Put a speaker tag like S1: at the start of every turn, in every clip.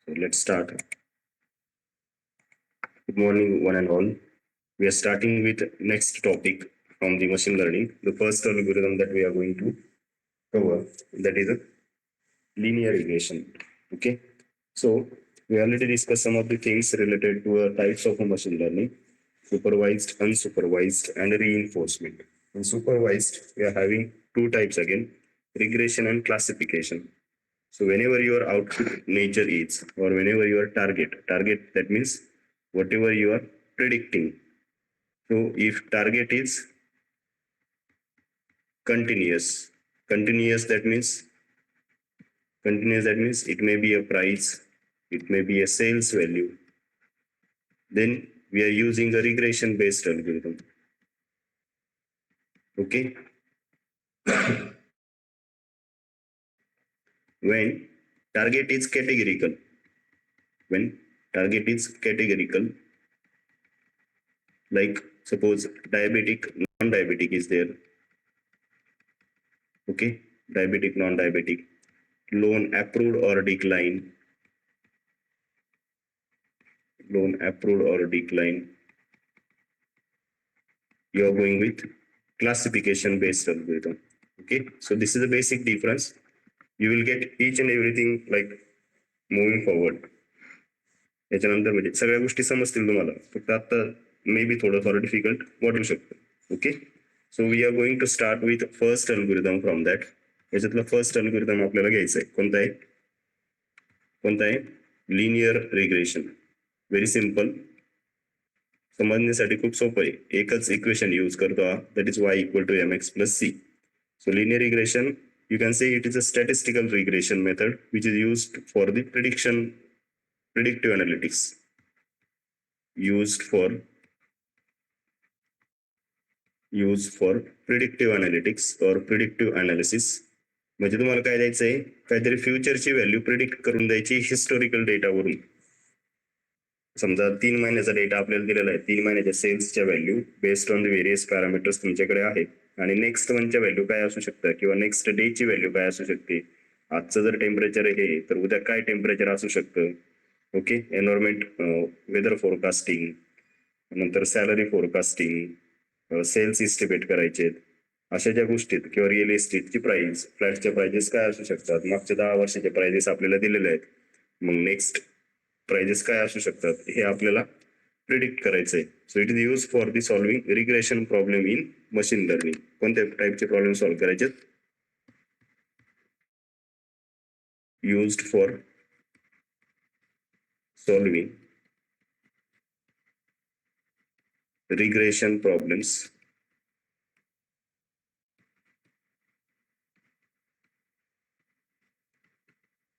S1: So let's start. Good morning, one and all. We are starting with next topic from the machine learning. The first algorithm that we are going to cover, that is a linear regression. Okay. So we already discussed some of the things related to types of machine learning: supervised, unsupervised, and reinforcement. In supervised, we are having two types again: regression and classification. So whenever your output nature is, or whenever your target that means whatever you are predicting. So if target is continuous, continuous that means it may be a price, it may be a sales value. Then we are using a regression based algorithm. Okay. When target is categorical, when target is categorical, like suppose diabetic, non-diabetic is there. Okay, diabetic, non-diabetic, loan approved or decline, loan approved or decline. You are going with classification based algorithm. Okay, so this is a basic difference. You will get each and everything like moving forward. याच्यानंतर म्हणजे सगळ्या गोष्टी समजतील तुम्हाला, फक्त आता may be थोडंफार difficult वाटू शकतं. Okay, so we are going to start with first algorithm from that. याच्यातलं फर्स्ट अल्गोरिदम आपल्याला घ्यायचं आहे. कोणता आहे? Linear regression. व्हेरी सिम्पल, समजण्यासाठी खूप सोपं आहे. एकच इक्वेशन यूज करतो, that is y equal to mx+c. So linear regression, you can say it is a statistical regression method which is used for the predictive analytics. Used for predictive analytics or predictive analysis. म्हणजे तुम्हाला काय द्यायचंय, काहीतरी फ्युचरची value predict करून द्यायची historical डेटावरून. समजा 3 महिन्याचा data आपल्याला दिलेला आहे, 3 महिन्याच्या सेल्सच्या value based on the various parameters तुमच्याकडे आहेत, आणि नेक्स्ट मंथच्या व्हॅल्यू काय असू शकतं किंवा नेक्स्ट डेची व्हॅल्यू काय असू शकते. आजचं जर टेम्परेचर आहे तर उद्या काय टेम्परेचर असू शकतं. ओके, एन्व्हायरमेंट, वेदर फोरकास्टिंग, नंतर सॅलरी फोरकास्टिंग, सेल्स इस्टिमेट करायचे, अशा ज्या गोष्टी किंवा रिअल इस्टेटची प्राइस, फ्लॅटच्या प्राइजेस काय असू शकतात, मागच्या 10 वर्षाचे प्राइजेस आपल्याला दिलेले आहेत, मग नेक्स्ट प्राइजेस काय असू शकतात हे आपल्याला प्रिडिक्ट करायचंय. So it is use for the solving regression problem in machine learning. कोणत्या टाईपचे प्रॉब्लेम सॉल्व्ह करायचे? Used for solving regression problems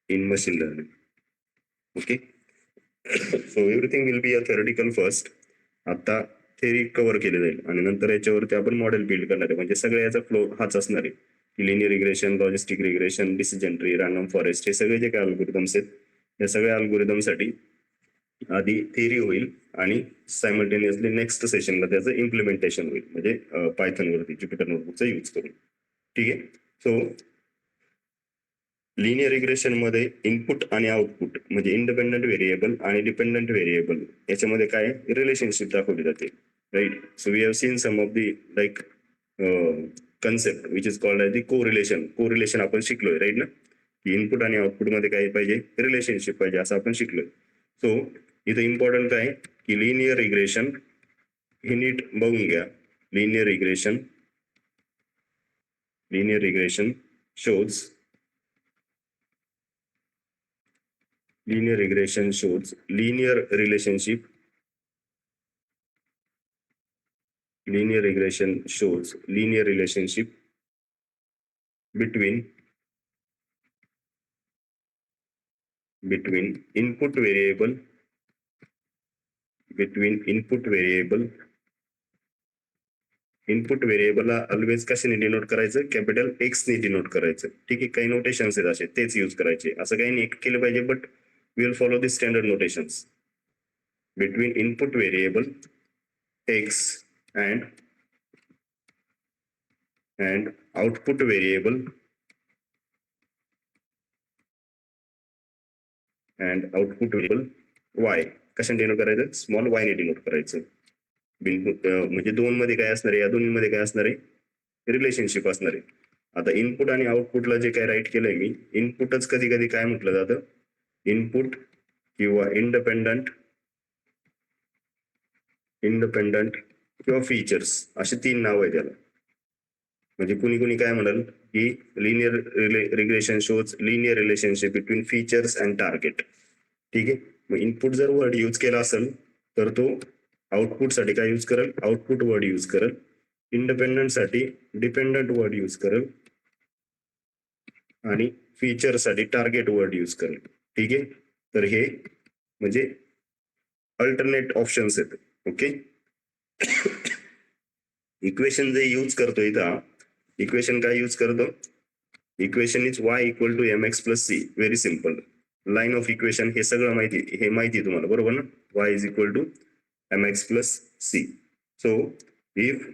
S1: in machine learning. Okay, so everything will be a theoretical first. आता theory cover केले जाईल आणि नंतर याच्यावरती आपण मॉडेल बिल्ड करणार आहे. म्हणजे सगळ्या याचा फ्लो हाच असणार आहे की linear regression, logistic regression, decision tree, random forest, हे सगळे जे काही अल्गोरिदम्स आहेत, या सगळ्या अल्गोरिदमसाठी आधी थेरी होईल आणि सायमल्टेनियसली नेक्स्ट सेशनला त्याचं इम्प्लिमेंटेशन होईल, म्हणजे पायथॉन वरती ज्युपिटर नोटबुकचा यूज करून. ठीक आहे. सो लिनियर रिग्रेशन मध्ये इनपुट आणि आउटपुट म्हणजे इंडिपेंडंट व्हेरिएबल आणि डिपेंडंट व्हेरिएबल याच्यामध्ये काय रिलेशनशिप दाखवली जाते. Right. So we have seen some of the like concept which is called as the correlation आपण शिकलोय, राईट ना, की इनपुट आणि आउटपुट मध्ये काय पाहिजे, रिलेशनशिप पाहिजे, असं आपण शिकलोय. सो इथं इम्पॉर्टंट काय की लिनियर रिग्रेशन, हे नीट बघून घ्या. Linear regression shows linear regression shows linear relationship between input variable ला ऑलवेज कशाने डिनोट करायचं, कॅपिटल एक्स ने डिनोट करायचं. ठीक आहे, काही नोटेशन्स आहेत असे, तेच यूज करायचे. असं काही नाही केलं पाहिजे, but we will follow the standard notations. Between input variable X and output variable and output variable Y कशाने डिनोट करायचं, स्मॉल वाय ने डिनोट करायचं. म्हणजे दोन मध्ये काय असणार आहे, या दोन्हीमध्ये काय असणार आहे, रिलेशनशिप असणार आहे. आता इनपुट आणि आउटपुटला जे काय राईट केलंय मी, इनपुटच कधी कधी काय म्हटलं जातं, इनपुट किंवा इंडिपेंडंट किंवा फीचर्स असे तीन नाव आहे त्याला. म्हणजे कुणी कुणी काय म्हणाल की linear regression shows linear relationship between features and target. ठीक आहे, मग इनपुट जर वर्ड यूज केला असेल तर तो आउटपुट साठी काय यूज करेल, आउटपुट वर्ड यूज करेल. इंडिपेंडंट साठी डिपेंडंट वर्ड यूज करेल आणि फीचर साठी टार्गेट वर्ड यूज करेल. ठीक आहे, तर हे म्हणजे अल्टरनेट ऑप्शन्स आहेत. ओके, इक्वेशन जे यूज करतो इथं, इक्वेशन काय यूज करतो, equation is y equal to mx plus C. Very simple line of equation, हे सगळं माहिती, हे माहिती आहे तुम्हाला बरोबर ना, y is equal to mx plus C. So if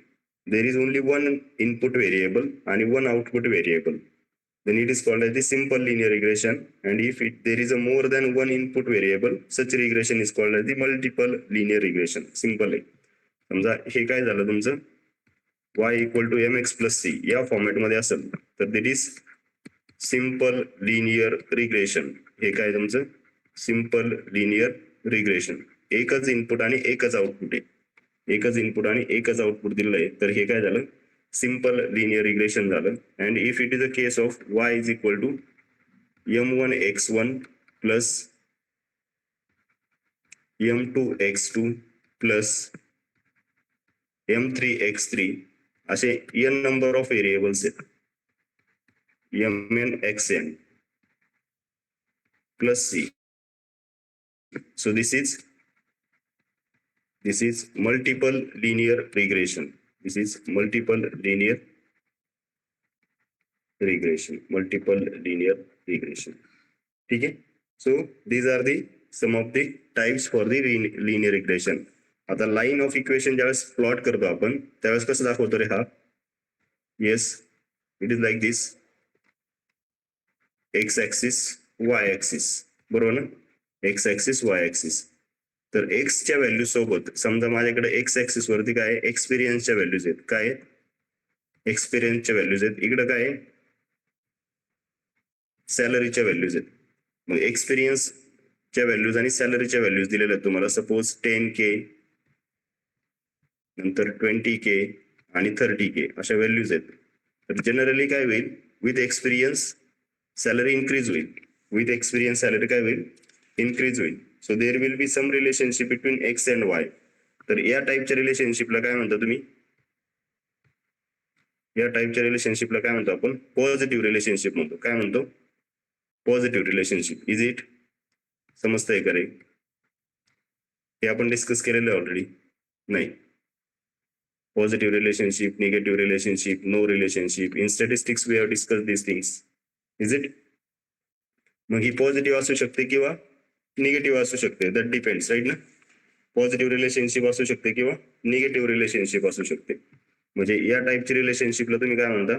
S1: there is only one input variable आणि one output variable, then it is called as the simple linear regression. And if there is a more than one input variable, such regression is called as the multiple linear regression. Simple आहे. समजा हे काय झालं तुमचं, y equal to mx plus C या format मध्ये असेल तर that is simple linear regression. हे काय तुमचं सिंपल लिनियर रिग्रेशन, एकच इनपुट आणि एकच आउटपुट आहे, एकच इनपुट आणि एकच आउटपुट दिलेलं आहे, तर हे काय झालं, सिंपल लिनियर रिग्रेशन झालं. And if it is a case of y is equal to m1 x1 plus m2 x2 plus m3 x3 असे n नंबर ऑफ व्हेरिएबल्स आहेत, mn xn plus c. So this is multiple linear regression. This is multiple linear regression. ठीक आहे, so these are the some of the types for the linear regression. आता line of equation ज्यावेळेस plot करतो आपण त्यावेळेस कसं दाखवतो रे हा, yes it is like this, x axis Y axis, बरोबर ना, एक्स ऍक्सिस वाय ऍक्सिस. तर एक्सच्या व्हॅल्यू सोबत समजा माझ्याकडे एक्स ऍक्सिस वरती काय एक्सपिरियन्सच्या व्हॅल्यूज आहेत, काय एक्सपिरियन्सच्या व्हॅल्यूज आहेत, इकडे काय सॅलरीच्या व्हॅल्यूज आहेत. मग एक्सपिरियन्सच्या व्हॅल्यूज आणि सॅलरीच्या व्हॅल्यूज दिलेल्या आहेत तुम्हाला, सपोज 10K नंतर 20K आणि 30K अशा व्हॅल्यूज आहेत. तर जनरली काय होईल, विथ एक्सपिरियन्स सॅलरी इन्क्रीज होईल, विथ एक्सपिरियन्स सॅलरी काय होईल, इन्क्रीज होईल. So there will be some relationship between X and Y. तर या टाईपच्या रिलेशनशिपला काय म्हणता तुम्ही, या टाईपच्या रिलेशनशिपला काय म्हणतो आपण, पॉझिटिव्ह रिलेशनशिप म्हणतो. काय म्हणतो, पॉझिटिव्ह रिलेशनशिप. इज इट, समजतंय का रे, हे आपण डिस्कस केलेलं ऑलरेडी नाही. Positive relationship, negative relationship, no relationship, in statistics we have discuss this things. Is it, मग ही पॉझिटिव्ह असू शकते किंवा निगेटिव्ह असू शकते, दॅट डिपेंड्स, राईट ना. पॉझिटिव्ह रिलेशनशिप असू शकते किंवा निगेटिव्ह रिलेशनशिप असू शकते. म्हणजे या टाईपच्या रिलेशनशिपला तुम्ही काय म्हणता,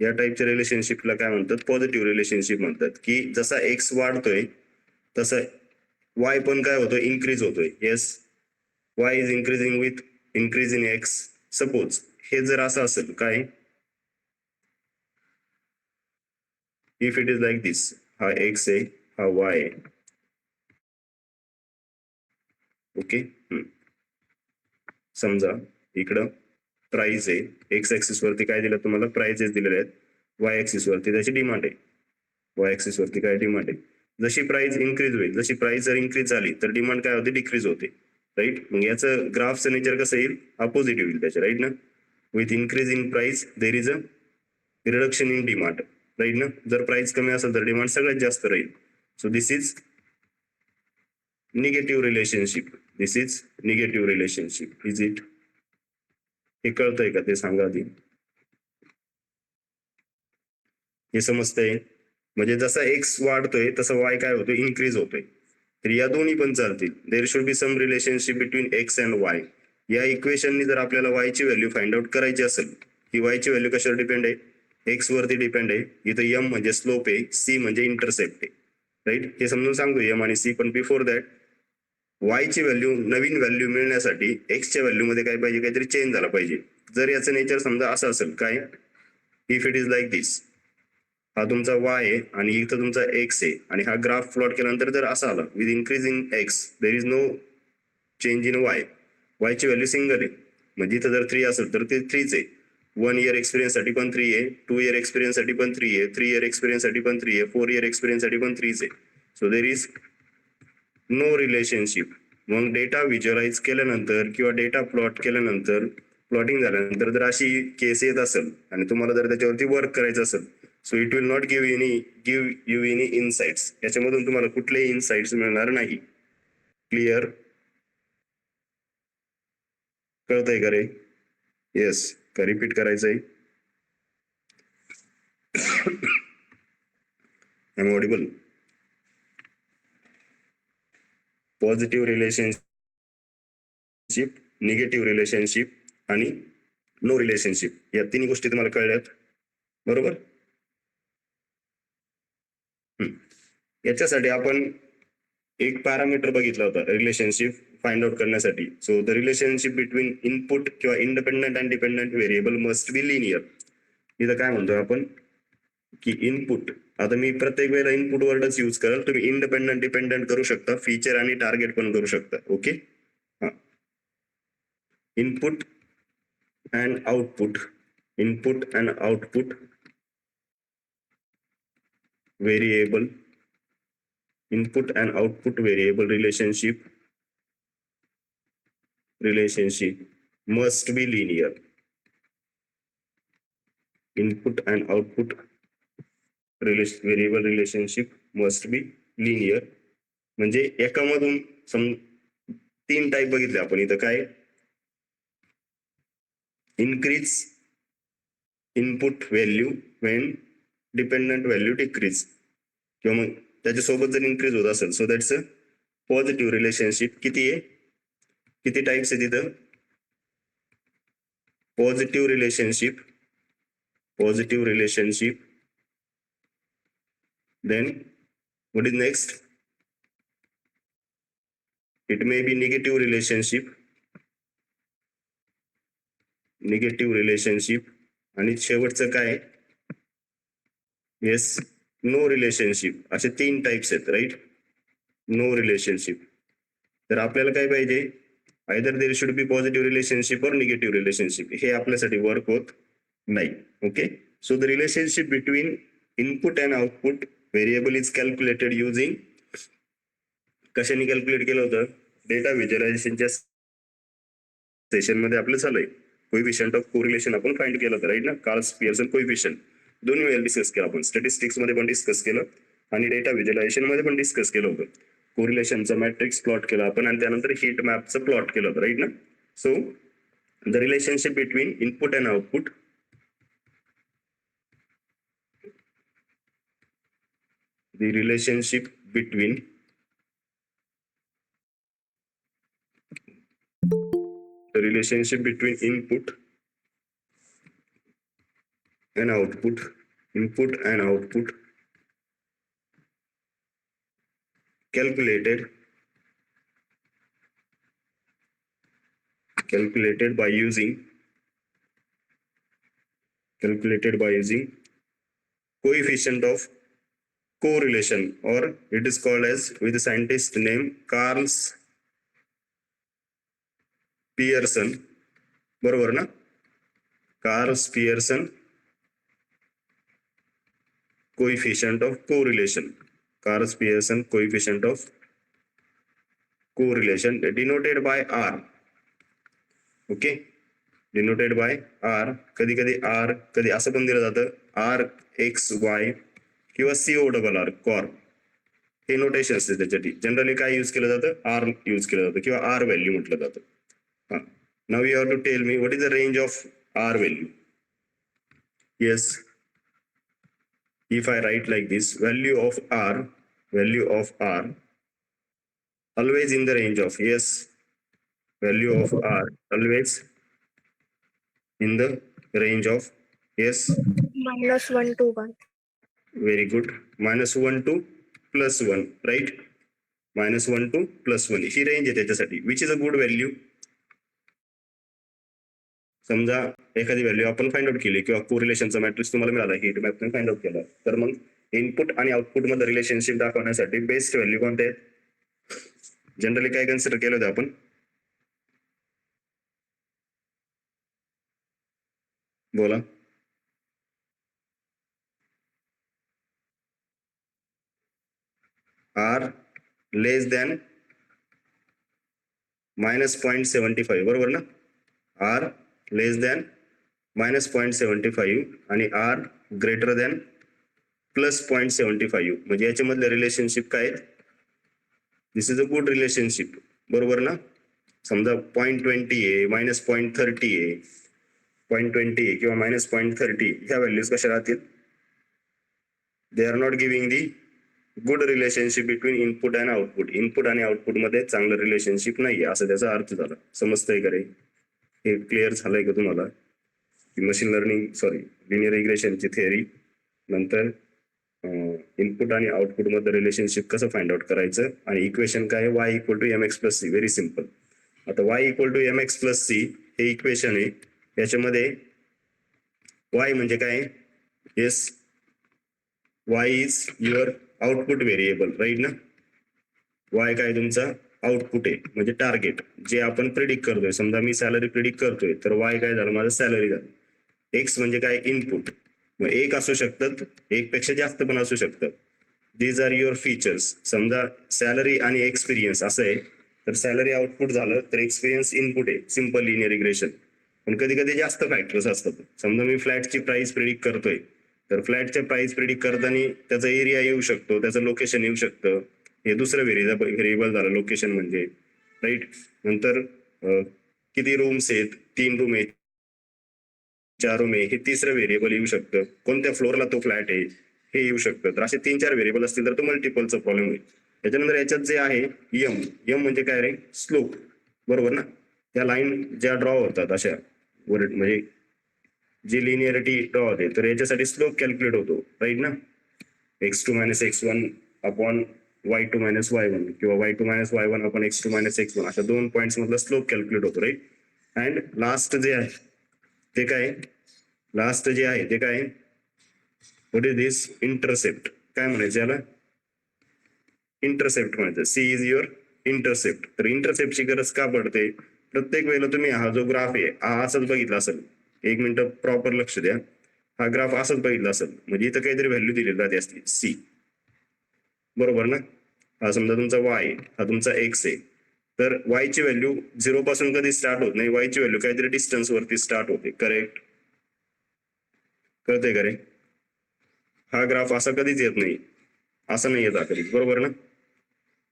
S1: या टाईपच्या रिलेशनशिपला काय म्हणतात, पॉझिटिव्ह रिलेशनशिप म्हणतात. की जसा एक्स वाढतोय तसा वाय पण काय होतोय, इन्क्रीज होतोय. Yes, Y is increasing with increase in x. Suppose हे जर असं असेल काय, इफ इट इज लाईक दिस, हा एक्स आहे हा वाय आहे. ओके, समजा इकडं प्राइस आहे, एक्स ऍक्सिस वरती काय दिलं तुम्हाला, प्राइजेस दिलेले आहेत, वाय ऍक्सिस वरती त्याची डिमांड आहे, वाय ऍक्सिस वरती काय डिमांड आहे. जशी प्राइस इन्क्रीज होईल, जशी प्राइस जर इन्क्रीज झाली तर डिमांड काय होते, डिक्रीज होते, राईट. मग याचं ग्राफचं नेचर कसं येईल, अपोजिटिव्ह येईल त्याच्या, राईट ना. With increase in price there is a reduction in demand, right ना. जर प्राइस कमी असेल तर डिमांड सगळ्यात जास्त राहील. So this is negative relationship, this is negative relationship. Is it, हे कळतंय का ते सांगा आधी, हे समजतंय. म्हणजे जसा एक्स वाढतोय तसा वाय काय होतोय, इन्क्रीज होतोय. तर या दोन्ही पण चालतील. There should be some relationship between X and Y. या इक्वेशननी जर आपल्याला वाय ची व्हॅल्यू फाइंड आउट करायची असेल, ही वाय ची व्हॅल्यू कशावर डिपेंड आहे, एक्स वरती डिपेंड आहे. इथं एम म्हणजे स्लोप आहे, सी म्हणजे इंटरसेप्ट आहे. राईट. हे समजून सांगतो एम आणि सी. पण बिफोर दॅट वाय ची व्हॅल्यू, नवीन व्हॅल्यू मिळण्यासाठी एक्सच्या व्हॅल्यू मध्ये काय पाहिजे, काहीतरी चेंज झाला पाहिजे. जर याचं नेचर समजा असं असेल काय, इफ इट इज लाईक दिस, हा तुमचा वाय आहे आणि इथं तुमचा एक्स आहे आणि हा ग्राफ प्लॉट केल्यानंतर जर असा आला with increasing X there is no change in Y, Y ची व्हॅल्यू सिंगल आहे, म्हणजे इथं जर 3 असेल तर ते 3च आहे. 1 इयर एक्सपिरियन्स साठी पण 3 आहे, 2 इयर एक्सपिरियन्स साठी पण 3 आहे, 3 इयर एक्सपिरियन्स साठी पण 3 आहे, 4 इयर एक्सपिरियन्स साठी पण 3च आहे. So there is no relationship. मग डेटा व्हिज्युअलाइज केल्यानंतर किंवा डेटा प्लॉट केल्यानंतर, प्लॉटिंग झाल्यानंतर जर अशी केस येत असेल आणि तुम्हाला जर त्याच्यावरती वर्क करायचं असेल, so it will not give you any insights. याच्यामधून तुम्हाला कुठलेही इनसाइट्स मिळणार नाही. क्लिअर? कळतंय का रे? येस का रिपीट करायचंय? Am audible? Positive relationship, negative relationship आणि नो रिलेशनशिप, या तिन्ही गोष्टी तुम्हाला कळल्यात बरोबर. याच्यासाठी आपण एक पॅरामीटर बघितला होता रिलेशनशिप फाइंड आउट करण्यासाठी. So the relationship between input किंवा independent and dependent variable must be linear. इथं काय म्हणतो आपण की इनपुट, आता मी प्रत्येक वेळेला इनपुट वर्डच यूज करेल, तुम्ही इंडिपेंडंट डिपेंडंट करू शकता, फीचर आणि टार्गेट पण करू शकता. ओके. हा, input and output, input and output variable, input and output variable relationship must be linear. Input and output variable relationship must be linear. म्हणजे एकामधून 3 टाईप बघितले आपण इथं. काय? Increase input value when dependent value decrease, किंवा मग त्याच्यासोबत जर increase होत असेल, so that's a positive relationship. किती आहे, किती टाइप्स आहे तिथं? Positive relationship, positive relationship. Then what is next? It may be negative relationship, negative relationship. आणि शेवटचं काय? Yes, no relationship. असे 3 टाइप्स आहेत राईट, नो रिलेशनशिप. तर आपल्याला काय पाहिजे, either there should B positive relationship और निगेटिव्ह रिलेशनशिप. हे आपल्यासाठी वर्क होत नाही. Okay. So the relationship between input and output variable is calculated using, कशाने कॅल्क्युलेट केलं होतं? डेटा व्हिज्युअलायझेशनच्या सेशन मध्ये आपलं चाललंय कोइफिशियंट ऑफ कोरिलेशन आपण फाइंड केलं होतं राईट ना. कार्ल्स पियर्सन कोइफिशियंट दोन्ही वेळेला डिस्कस केलं आपण, स्टॅटिस्टिक्स मध्ये पण डिस्कस केलं आणि डेटा व्हिज्युअलायझेशन मध्ये पण डिस्कस केलं होतं. कोरिलेशनचा मॅट्रिक्स प्लॉट केला आपण आणि त्यानंतर हीट मॅपचं प्लॉट केलं होतं राईट ना. So the relationship between input and output, the relationship between input and output, calculated by using coefficient of correlation, or it is called as, with a scientist name Carls Pearson. बरोबर ना? Carls Pearson coefficient of correlation, Carls Pearson coefficient of correlation denoted by R. Okay, denoted by R. कधी कधी R, कधी असं पण दिलं जातं R X Y किंवा सीओ डबल आर कॉर. हे नोटेशन असते त्याच्यासाठी. जनरली काय यूज केलं जातं? आर यूज केलं जातं किंवा आर व्हॅल्यू म्हटलं जातं. हा, now you have to tell me what is the range of R value. Yes, if I write like this, value of R always in the range of, yes, value of R always in the range of, yes,
S2: -1 to 1.
S1: very good, -1 to +1, right? -1 to +1 ही range आहे त्याच्यासाठी, which is a good value. समजा एखादी value आपण find out केली किंवा कोरिलेशनचा matrix तुम्हाला मिळाला, हीट मॅपने फाइंड आउट केला, तर मग इनपुट आणि आउटपुट मध्ये रिलेशनशिप दाखवण्यासाठी बेस्ट व्हॅल्यू कोणते आहेत? जनरली काय कन्सिडर केलं होतं आपण? बोला. आर लेस दॅन -0.75 बरोबर ना? आर लेस दॅन -0.75 आणि आर ग्रेटर दॅन +0.75 म्हणजे याच्यामधले रिलेशनशिप काय आहेत? दिस इज अ गुड रिलेशनशिप, बरोबर ना? समजा 0.20 आहे, -0.30 आहे, 0.20 आहे किंवा -0.30 ह्या व्हॅल्यूज कशा राहतील? They are not giving the good relationship between input and output. Input आणि आउटपुट मध्ये चांगलं रिलेशनशिप नाहीये असं त्याचा अर्थ झाला. समजतंय का रे? हे क्लिअर झालंय का तुम्हाला? मशीन लर्निंग लिनियर रिग्रेशनची थिअरी, नंतर इनपुट आणि आउटपुट मध्ये रिलेशनशिप कसं फाइंड आउट करायचं, आणि इक्वेशन काय? y = mx + c. Very simple. आता y = mx + c हे इक्वेशन आहे. याच्यामध्ये y म्हणजे काय? Yes, y is your output variable, right ना? y काय तुमचा आउटपुट आहे, म्हणजे टार्गेट जे आपण प्रिडिक्ट करतोय. समजा मी सॅलरी प्रिडिक्ट करतोय, तर y काय झालं? माझं सॅलरी झालं. x म्हणजे काय? इनपुट. मग एक असू शकतात, एक पेक्षा जास्त पण असू शकतात. These are your features. समजा सॅलरी आणि एक्सपिरियन्स असं आहे, तर सॅलरी आउटपुट झालं, तर एक्सपिरियन्स इनपुट आहे. Simple linear regression. पण कधी कधी जास्त फॅक्टर्स असतात. समजा मी फ्लॅटची प्राइस प्रिडिक्ट करतोय, तर फ्लॅटच्या प्राइस प्रिडिक्ट करताना त्याचा एरिया येऊ शकतो, त्याचं लोकेशन येऊ शकतं. हे दुसरं व्हेरिएबल झालं लोकेशन म्हणजे, राईट? नंतर किती रूम्स आहेत? 3 रूम आहेत, 4 रूम आहे, हे तिसरं व्हेरिएबल येऊ शकतं. कोणत्या फ्लोअरला तो फ्लॅट आहे हे येऊ शकतं. तर असे 3-4 व्हेरिएबल असतील तर तो मल्टिपलचा प्रॉब्लेम होईल. त्याच्यानंतर याच्यात जे आहे यम म्हणजे काय रे? स्लोप, बरोबर ना? त्या लाईन ज्या ड्रॉ होतात अशा म्हणजे जी लिनियरिटी ड्रॉ होते, तर याच्यासाठी स्लोप कॅल्क्युलेट होतो, राईट ना? x2 - x1 upon y2 - y1 किंवा y2 - y1 upon x2 - x1 अशा 2 पॉइंट्स मधला स्लोप कॅल्क्युलेट होतो, राईट? अँड लास्ट जे आहे ते काय? लास्ट जे आहे ते काय? What is this? इंटरसेप्ट. काय म्हणायचं याला? इंटरसेप्ट म्हणायचं. C is your intercept. तर इंटरसेप्टची गरज का पडते? प्रत्येक वेळेला तुम्ही हा जो ग्राफ आहे हा असंच बघितला असेल, 1 मिनिट प्रॉपर लक्ष द्या, हा ग्राफ असंच बघितला असेल, म्हणजे इथं काहीतरी व्हॅल्यू दिलेली राहते असते सी, बरोबर ना? हा समजा तुमचा y, हा तुमचा x आहे, तर y ची व्हॅल्यू 0 पासून कधी स्टार्ट होत नाही, y ची व्हॅल्यू काहीतरी डिस्टन्स वरती स्टार्ट होते, करेक्ट? कळतंय का रे? हा ग्राफ असा कधीच येत नाही, असं नाही येत कधी, बरोबर ना?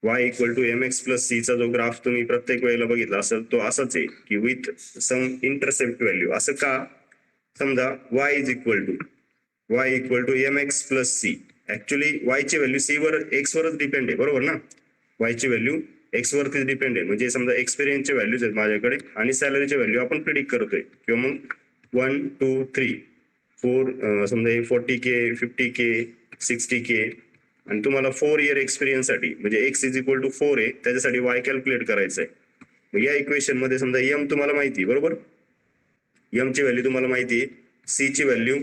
S1: y = mx + c चा जो ग्राफ तुम्ही प्रत्येक वेळेला बघितला असेल तो असाच आहे की विथ सम इंटरसेप्ट व्हॅल्यू. असं का? समजा y = mx + c. Actually y ची व्हॅल्यू c वर x वरच डिपेंड आहे, बरोबर ना? y ची व्हॅल्यू x वरतीच डिपेंड आहे. म्हणजे समजा एक्सपिरियन्सचे व्हॅल्यूज आहेत माझ्याकडे आणि सॅलरीचे व्हॅल्यू आपण प्रिडिक्ट करतोय, किंवा मग 1 2 3 4 समजा 40K 50K 60K, आणि तुम्हाला 4 इयर एक्सपिरियन्स साठी म्हणजे x = 4 आहे, त्याच्यासाठी y कॅल्क्युलेट करायचं आहे. मग या इक्वेशन मध्ये समजा m तुम्हाला माहिती, बरोबर? m ची व्हॅल्यू तुम्हाला माहिती आहे, c ची व्हॅल्यू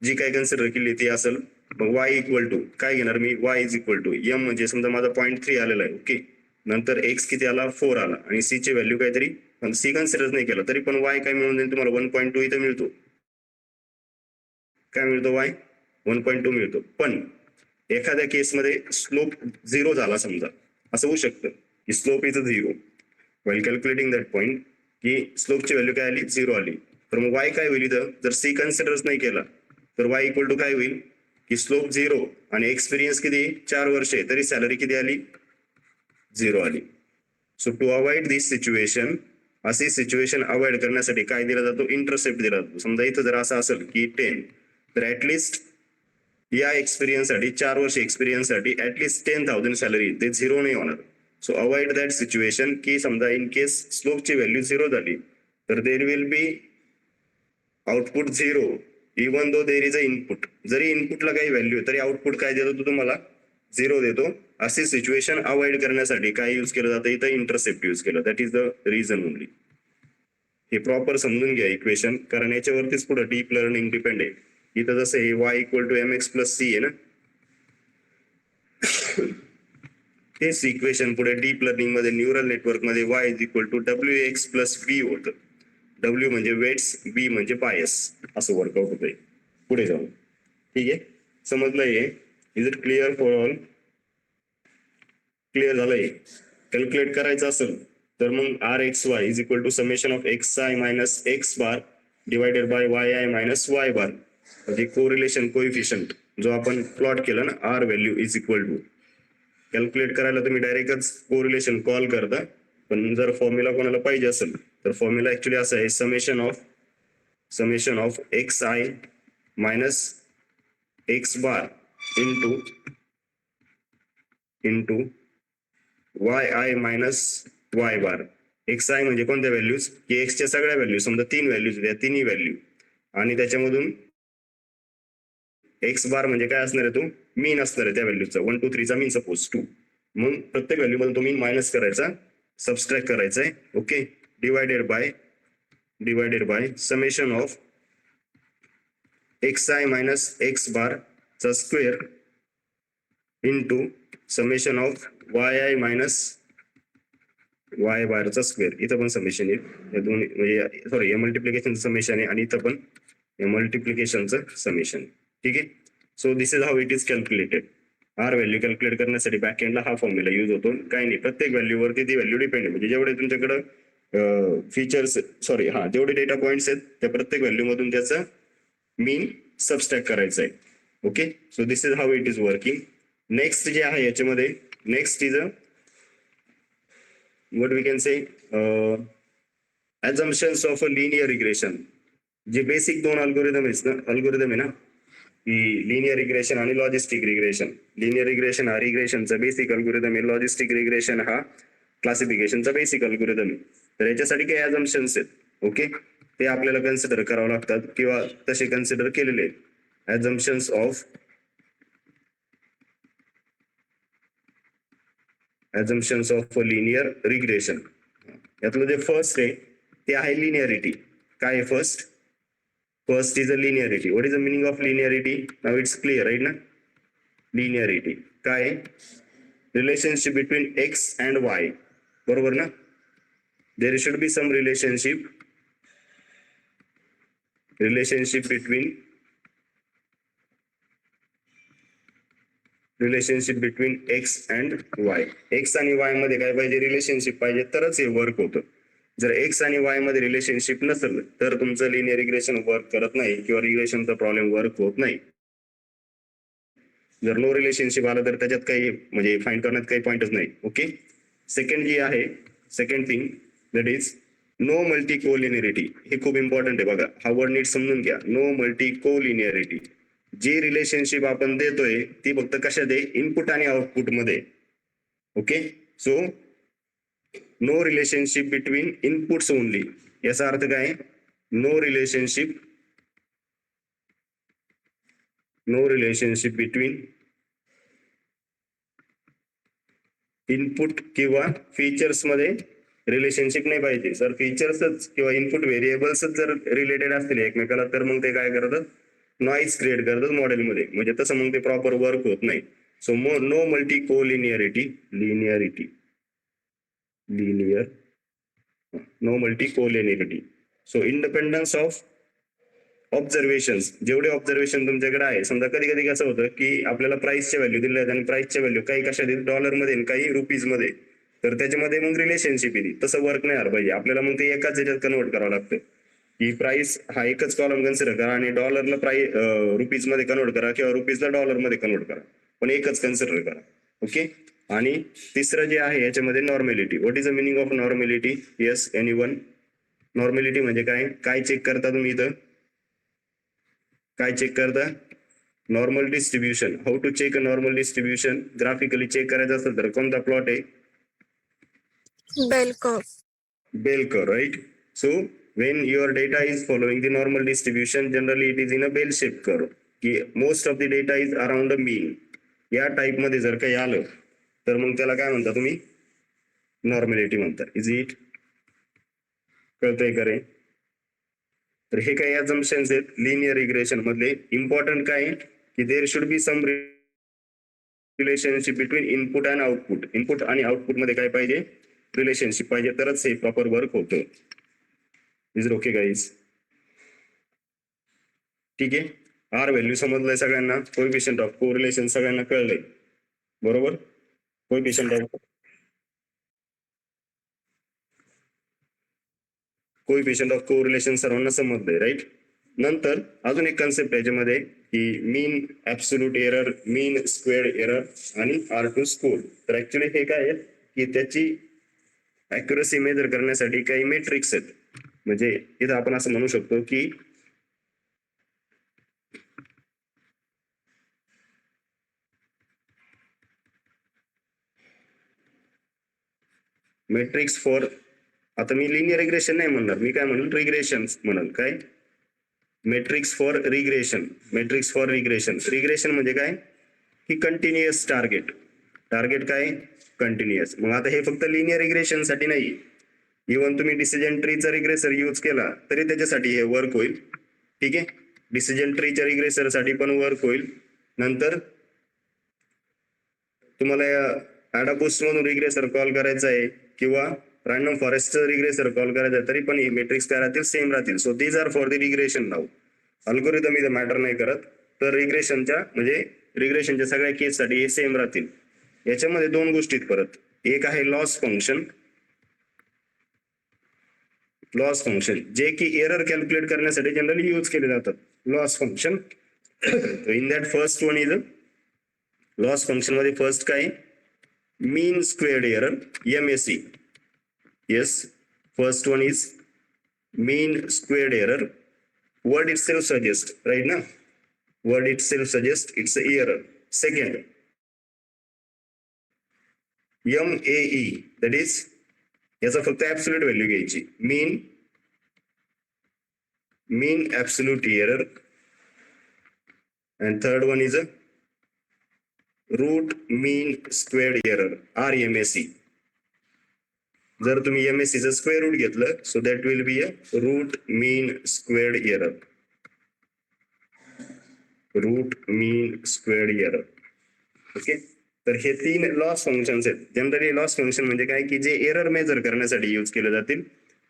S1: जी काय कन्सिडर केली ती असेल. मग y = काय घेणार मी? y = m म्हणजे समजा माझा 0.3 आलेला आहे, ओके. नंतर x किती आला? 4 आला, आणि c ची व्हॅल्यू काहीतरी, पण c कन्सिडर नाही केलं तरी पण y काय मिळून जाईल तुम्हाला? 1.2 इथं मिळतो. काय मिळतो? y 1.2 मिळतो. पण एखाद्या केसमध्ये स्लोप 0 झाला समजा, असं होऊ शकतं की slope is 0 while calculating that point, की स्लोपची व्हॅल्यू काय आली? 0 आली. तर मग y काय होईल इथं? जर c कन्सिडरच नाही केला तर y = काय होईल की स्लोप 0 आणि एक्सपिरियन्स किती? 4 वर्ष, तरी सॅलरी किती आली? 0 आली. So to avoid this situation, अशी सिच्युएशन अवॉइड करण्यासाठी काय दिला जातो? इंटरसेप्ट दिला जातो. समजा इथं जर असं असेल की 10, तर ऍटलिस्ट या एक्सपिरियन्स साठी 4 वर्ष एक्सपिरियन्स साठी ऍटलिस्ट 10,000 सॅलरी, ते 0 नाही होणार. सो अवॉइड दॅट सिच्युएशन की समजा इन केस स्लोपची व्हॅल्यू 0 झाली तर there will be output 0 even though there is a input. जरी इनपुटला काही व्हॅल्यू तरी आउटपुट काय देतो तुम्हाला? 0 देतो. अशी सिच्युएशन अवॉइड करण्यासाठी काय यूज केलं जातं इथं इंटरसेप्ट यूज केलं. That is the reason only. हे प्रॉपर समजून घ्या इक्वेशन, कारण याच्यावरतीच पुढे डीप लर्निंग डिपेंड आहे. इथं जसं हे y = mx + c आहे ना, हेच इक्वेशन पुढे डीप लर्निंग मध्ये न्यूरल नेटवर्क मध्ये y = wx + b होतं. w म्हणजे वेट्स, b म्हणजे बायस, असं वर्कआउट होतंय पुढे जाऊन. ठीक आहे, समजलंय? Is it clear for all? Clear झालंय? कॅल्क्युलेट करायचं असेल तर मग rxy = summation of xi minus x bar divided by yi minus y bar, म्हणजे कोरिलेशन कोएफिशियंट जो आपण प्लॉट केला ना, r व्हॅल्यू = कॅल्क्युलेट करायला तुम्ही डायरेक्टच कोरिलेशन कॉल करता, पण जर फॉर्म्युला कोणाला पाहिजे असेल तर फॉर्म्युला ऍक्च्युली असा आहे, summation of xi minus x bar into yi minus y bar. xi म्हणजे कोणत्या व्हॅल्यूज की x च्या सगळ्या व्हॅल्यू, समजा 3 व्हॅल्यूज द्या, तिन्ही व्हॅल्यू, आणि त्याच्यामधून x बार म्हणजे काय असणार आहे, तो मीन असणार आहे त्या व्हॅल्यूचा, 1 2 3 चा मीन सपोज 2. मग प्रत्येक व्हॅल्यू मध्ये तो मीन मायनस करायचा, सबस्ट्रॅक्ट करायचा आहे. Okay, divided by summation of xi minus x bar चा square into summation of yi minus y बार चा स्क्वेअर. इथं पण समेशन आहे, या दोन्ही म्हणजे सॉरी हे मल्टिप्लिकेशनचं समेशन आहे आणि इथं पण हे मल्टिप्लिकेशनचं समेशन. ठीक आहे, so this is how it is calculated. R value calculate करण्यासाठी बॅक एंडला हा फॉर्म्युला यूज होतो. काही नाही, प्रत्येक व्हॅल्यूवरती ती व्हॅल्यू डिपेंड आहे, म्हणजे जेवढे तुमच्याकडं फीचर्स जेवढे डेटा पॉइंट्स आहेत त्या प्रत्येक व्हॅल्यू मधून त्याचा मीन सबस्ट्रॅक्ट करायचा आहे. Okay, so this is how it is working. Next जे आहे याच्यामध्ये, next is what we can say assumptions of a linear regression. जे बेसिक दोन अल्गोरिदम आहे ना, की लिनियर रिग्रेशन आणि लॉजिस्टिक रिग्रेशन. लिनियर रिग्रेशन हा रिग्रेशनचा बेसिक अल्गोरिदम आहे, लॉजिस्टिक रिग्रेशन हा क्लासिफिकेशनचा बेसिक अल्गोरिदम आहे. तर याच्यासाठी काही अजम्पशन्स आहेत. ओके, ते आपल्याला कन्सिडर करावं लागतात किंवा तसे कन्सिडर केलेले आहेत. assumptions of a linear regression. यातलं जे फर्स्ट आहे ते आहे लिनियरिटी. काय आहे first is a linearity. What is the meaning of linearity? Now it's clear right ना. लिनियरिटी काय? Relationship between X and Y, बरोबर ना. There should be some relationship between X and Y. X आणि Y मध्ये काय पाहिजे? Relationship पाहिजे, तरच हे वर्क होतं. जर एक्स आणि वाय मध्ये रिलेशनशिप नसेल तर तुमचं लिनियर रिग्रेशन वर्क करत नाही किंवा रिग्रेशनचा प्रॉब्लेम वर्क होत नाही. जर नो रिलेशनशिप आलं तर त्याच्यात काही म्हणजे फाइंड करण्यात काही पॉइंटच नाही. ओके, सेकंड जी आहे, second thing that is no multi collinearity. हे खूप इम्पॉर्टंट आहे बघा, हा वर्ड नीट समजून घ्या. No multi collinearity. जी रिलेशनशिप आपण देतोय ती फक्त कशात आहे? इनपुट आणि आउटपुट मध्ये. Okay, so no relationship between inputs only. याचा अर्थ काय? नो रिलेशनशिप बिटवीन इनपुट किंवा फीचर्स मध्ये रिलेशनशिप नाही पाहिजे. जर फीचर्सच किंवा इनपुट व्हेरिएबल्सच जर रिलेटेड असतील एकमेकाला तर मग ते काय करतात? नॉईज क्रिएट करतात मॉडेलमध्ये, म्हणजे तसं मग ते प्रॉपर वर्क होत नाही. So no multi collinearity, no multi collinearity. So independence of observations. जेवढे ऑब्झर्वेशन तुमच्याकडे आहे, समजा कधी कधी कसं होतं की आपल्याला प्राइसच्या व्हॅल्यू दिल्या आहेत आणि प्राइसच्या व्हॅल्यू काही कशा देत? डॉलरमध्ये, काही रुपीज मध्ये, तर त्याच्यामध्ये मग रिलेशनशिप येते. तसं वर्क नाही आलं पाहिजे. आपल्याला मग ते एकाच याच्यात कन्वर्ट करावं लागतं की प्राइस हा एकच कॉलम कन्सिडर करा आणि डॉलरला रुपीज मध्ये कन्वर्ट करा किंवा रुपीजला डॉलर मध्ये कन्वर्ट करा, पण एकच कन्सिडर करा. ओके, आणि तिसरं जे आहे याच्यामध्ये normality. What is the meaning of normality? Yes, anyone? Normality म्हणजे काय? काय चेक करता तुम्ही इथं? काय चेक करता? Normal distribution. How to check a normal distribution? Graphically check करायचं असेल तर कोणता प्लॉट आहे?
S2: Bell curve,
S1: right. So when your data is following the normal distribution, generally it is in a bell shaped curve, ki most of the data is around a mean. या type मध्ये जर काही आलं तर मग त्याला काय म्हणता तुम्ही, नॉर्मॅलिटी म्हणता. इज इट कळतंय का रे? तर हे काही अजम्पशन्स आहेत लिनियर रिग्रेशन मधले. इम्पॉर्टंट काय आहे की there should be some relationship between input and output. Input आणि आउटपुट मध्ये काय पाहिजे, रिलेशनशिप पाहिजे, तरच हे प्रॉपर वर्क होतं. Is okay guys? ठीक आहे. आर व्हॅल्यू समजलंय सगळ्यांना, कोएफिशियंट ऑफ कोरिलेशन सगळ्यांना कळलंय बरोबर. कोएफिशियंट ऑफ कोरिलेशन सर्वांना समजलंय राईट. नंतर अजून एक कन्सेप्ट याच्यामध्ये की मीन ऍब्सोल्यूट एरर, मीन स्क्वेअर्ड एरर आणि R2 स्कोर. तर ऍक्च्युली हे काय आहे की त्याची अॅक्युरसी मेजर करण्यासाठी काही मेट्रिक्स आहेत. म्हणजे इथं आपण असं म्हणू शकतो की मेट्रिक्स फॉर, आता मी लिनियर रिग्रेशन नाही म्हणणार, मी काय म्हणेल रिग्रेशन म्हणेल. काय matrix for regression. Matrix for regression. Regression म्हणजे काय की कंटिन्युअस टार्गेट. टार्गेट काय कंटिन्युअस. मग आता हे फक्त लिनियर रिग्रेशन साठी नाही, इव्हन तुम्ही डिसिजन ट्रीचा रिग्रेसर यूज केला तरी त्याच्यासाठी हे वर्क होईल. ठीक आहे. डिसिजन ट्रीच्या रिग्रेसर साठी पण वर्क होईल. नंतर तुम्हाला ऍडापोस्ट मधून रिग्रेसर कॉल करायचा आहे किंवा रॅन्डम फॉरेस्ट रिग्रेसर कॉल करायचा आहे तरी पण हे मेट्रिक्स काय राहतील, सेम राहतील. So these are for the regression. नाव अल्गोरिदम इथं मॅटर नाही करत. तर रिग्रेशनच्या म्हणजे रिग्रेशनच्या सगळ्या केस साठी हे सेम राहतील. याच्यामध्ये दोन गोष्टी परत, एक आहे लॉस फंक्शन. लॉस फंक्शन जे की एरर कॅल्क्युलेट करण्यासाठी जनरली यूज केले जातात. Loss function. In that first one is loss function मध्ये फर्स्ट काय, mean squared error, MSE. Yes, first one is mean squared error. Word itself suggests, right now? Word itself suggests it's a error. Second, MAE, that is याचा फक्त absolute value घ्यायची. mean absolute error. And third one is a root mean squared error, RMSE. जर तुम्ही MSE चं square root घेतलं so that will be a root mean squared error. Root mean squared error. Okay. तर हे तीन loss functions आहेत. Generally loss function म्हणजे काय की जे एरर मेजर करण्यासाठी यूज केले जातील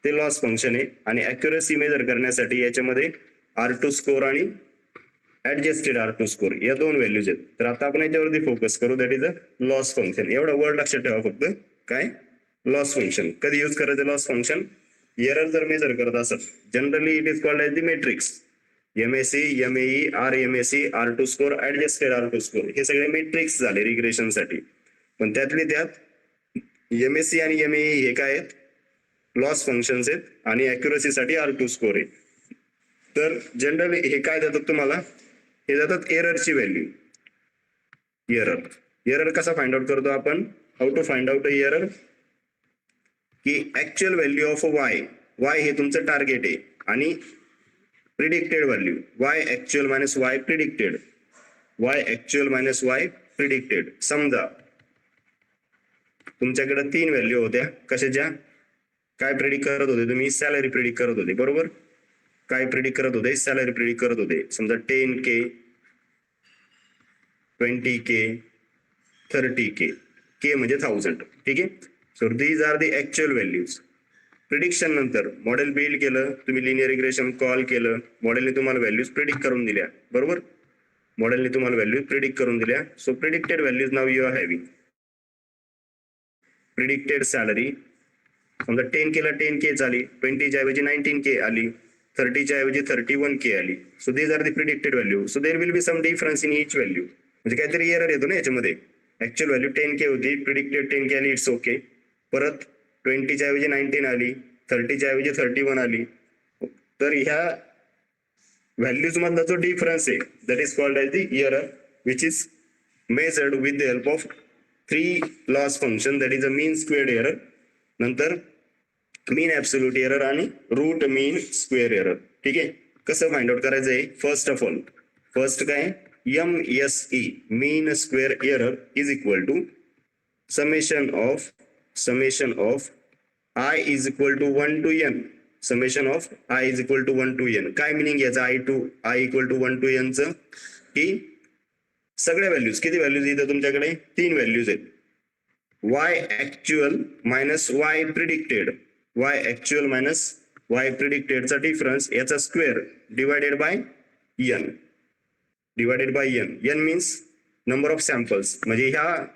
S1: ते लॉस फंक्शन आहे. आणि अॅक्युरसी मेजर करण्यासाठी याच्यामध्ये R2 स्कोर आणि ऍडजस्टेड R2 स्कोर या दोन व्हॅल्यूज आहेत. तर आता आपण याच्यावरती फोकस करू, that is a loss function. एवढा वर्ड लक्षात ठेवा फक्त. काय लॉस फंक्शन कधी यूज करायचं, लॉस फंक्शन एरर जर मेजर करत असेल. Generally it is called as the metrics. MSE, MAE, RMSE, R2 score, adjusted R2 score हे सगळे मेट्रिक्स झाले रिग्रेशन साठी. पण त्यातले त्यात MSE आणि MAE हे काय आहेत, लॉस फंक्शन्स आहेत आणि अॅक्युरसी साठी R2 स्कोर आहे. तर जनरली हे काय देतात तुम्हाला, हे देतात एररची व्हॅल्यू. एरर कसा फाइंड आउट करतो आपण, how to find out error की ऍक्च्युअल व्हॅल्यू ऑफ वाय हे तुमचं टार्गेट आहे आणि predicted value y actual minus y predicted. y actual minus y predicted. समजा तुमच्याकडे तीन व्हॅल्यू होत्या. कशाच्या, काय प्रिडिक्ट करत होते तुम्ही, सॅलरी प्रिडिक्ट करत होते बरोबर. काय प्रिडिक्ट करत होते, सॅलरी प्रिडिक्ट करत होते. समजा 10K, 20K, 30K. K म्हणजे 1000. ठीक आहे. So these are the actual values. Prediction नंतर मॉडेल बिल्ड केलं, तुम्ही लिनियर रिग्रेशन कॉल केलं, मॉडेलने तुम्हाला व्हॅल्यूज प्रिडिक्ट करून दिल्या बरोबर. मॉडेलने तुम्हाला व्हॅल्यूज प्रिडिक्ट करून दिल्या. So predicted values now you are having. Predicted salary समजा 10K ला 10K आली, 20 च्या ऐवजी 19K आली, 30 च्या ऐवजी 31K आली. So these are the predicted value. So there will be some difference in each value. म्हणजे काहीतरी एरर येतो ना याच्यामध्ये. ऍक्च्युअल व्हॅल्यू 10K होती, प्रिडिक्टेड 10K आली, इट्स ओके. परत 20 च्या ऐवजी 19 आली, 30 च्या ऐवजी 31 आली. तर ह्या व्हॅल्यूज मधला जो डिफरन्स आहे that is called as the error which is measured with the help of 3 loss function, that is a mean squared error, नंतर मीन ऍब्सोल्यूट एरर आणि रूट मीन स्क्वेअर एरर. ठीक आहे. कसं फाइंड आउट करायचं आहे, first of all first काय MSE mean square error is equal to summation of I is equal to 1 to n. Summation of I is equal to 1 to n. काय meaning याचा I equal to 1 to n चं की सगळ्या values, किती values इथं तुमच्याकडे 3 values आहेत. y actual minus y predicted, y actual minus y predicted चा डिफरन्स याचा square divided by n, n means number of samples. म्हणजे ह्या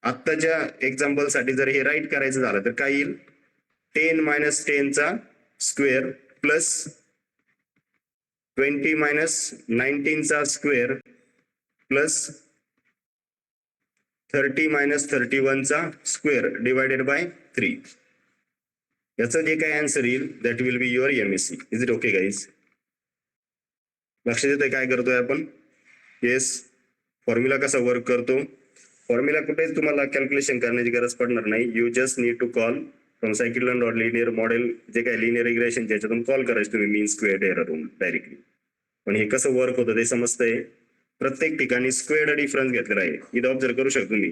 S1: आत्ताच्या एक्झाम्पल साठी जर हे राईट करायचं झालं तर काय येईल, 10 minus 10 चा स्क्वेअर प्लस 20 minus 19 चा स्क्वेअर प्लस 30 minus 31 चा स्क्वेअर डिवायडेड बाय 3. याचं जे काय आन्सर येईल that will be your MSE. Is it okay guys? लक्षात येतंय काय करतोय आपण? येस. फॉर्म्युला कसा वर्क करतो? फॉर्म्युला कुठेच तुम्हाला कॅल्क्युलेशन करण्याची गरज पडणार नाही. You just need to call from sklearn dot linear model, जे काय लिनियर रिग्रेशन ज्याच्यातून कॉल करायचं तुम्ही मीन स्क्वेअर्ड एररवरून डायरेक्टली. पण हे कसं वर्क होतं ते समजतंय. प्रत्येक ठिकाणी स्क्वेअर्ड डिफरन्स घेतलेला आहे. इथं ऑब्झर्व करू शकतो मी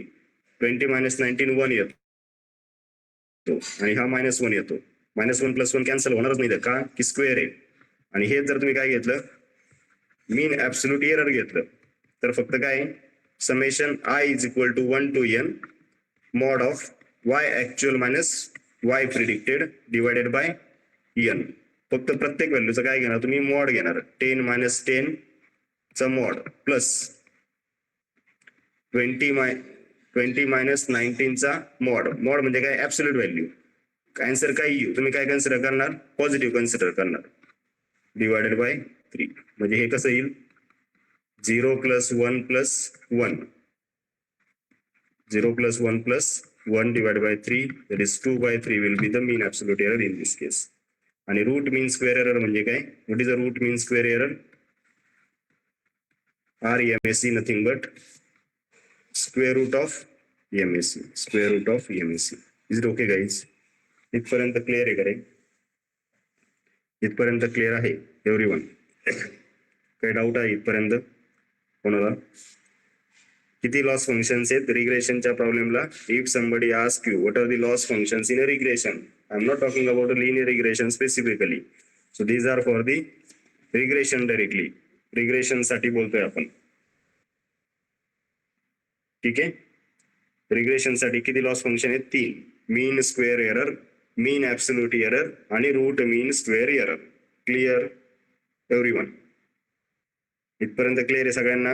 S1: 20 minus 19 1 येतो आणि हा -1 येतो. -1 + 1 कॅन्सल होणारच नाही का की स्क्वेअर आहे. आणि हे जर तुम्ही काय घेतलं, मीन ऍब्सोल्यूट एरर घेतलं तर फक्त काय summation I is equal to 1 to n mod of y actual minus y predicted divided by n. फक्त प्रत्येक व्हॅल्यूचं काय घेणार तुम्ही, मॉड घेणार. 10 minus 10 चा मॉड प्लस 20 minus 19 चा मॉड. मॉड म्हणजे काय ऍब्सोल्यूट व्हॅल्यू. आन्सर काय येऊ तुम्ही काय कन्सिडर करणार, पॉझिटिव्ह कन्सिडर करणार डिवायडेड बाय 3. म्हणजे हे कसं येईल 0 + 1 + 1, 0 + 1 + 1 divided by 3, that is 2/3 will be the mean absolute error in this case. आणि रूट मीन स्क्वेअर एरर म्हणजे काय, what is the root mean square error? RMSE nothing but square root of MSE, square root of MSE. Is it okay guys? इथपर्यंत clear आहे का रे? इथपर्यंत clear आहे everyone? काही doubt आहे इथपर्यंत कोणाला? किती लॉस फंक्शन्स आहेत रिग्रेशनच्या प्रॉब्लेमला? If somebody ask you what are the loss functions in a regression, I am not talking about a linear regression specifically. So these are for the regression directly. Regression साठी बोलतोय आपण, ठीक आहे? Regression साठी किती लॉस फंक्शन आहेत? 3. मीन square error, मीन absolute error आणि root mean square error. Clear everyone? इथपर्यंत क्लिअर आहे सगळ्यांना?